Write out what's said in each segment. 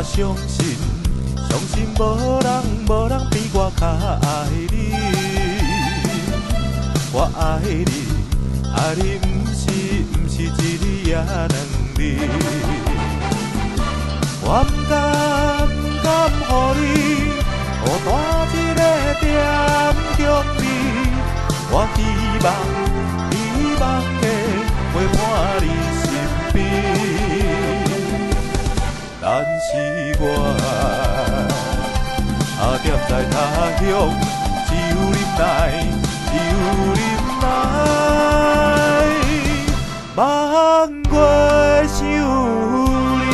我相信，相信无人比我较爱你。我爱你，爱你不是一字也两字。我不敢予你，予单一个点中你。我希望的陪伴你身边，但是我踮在他乡，只有忍耐，只有忍耐，望月想你。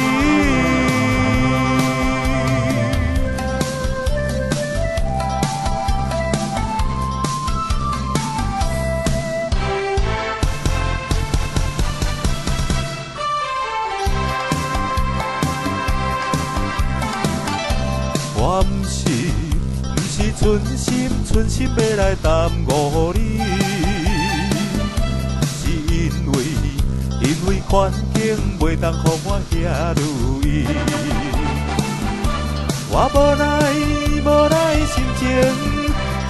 我不是存心要来耽误你，是因为环境袂当予我遐如意。我无奈心情，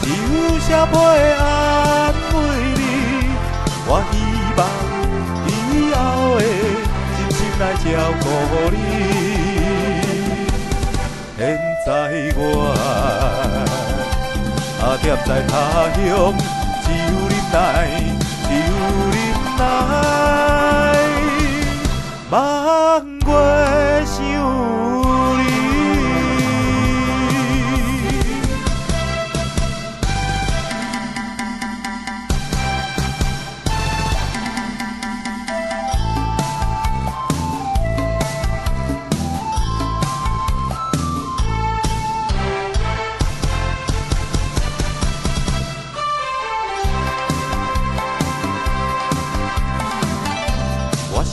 只有写批安慰你。我希望以后会真心来照顾你。现在我踮在他乡，只有忍耐，只有忍耐，望月想你。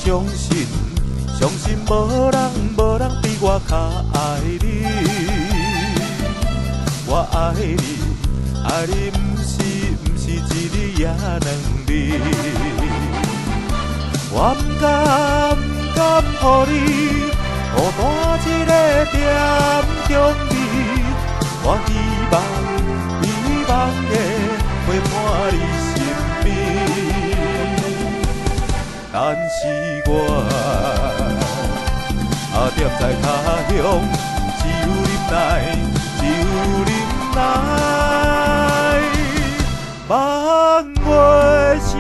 相信无人比我较爱你。我爱你，爱你不是一字也两字。我不敢予你，予单一个点中你。我希望的陪伴你身边。但是我踮在他乡，只有忍耐，只有忍耐，望月想。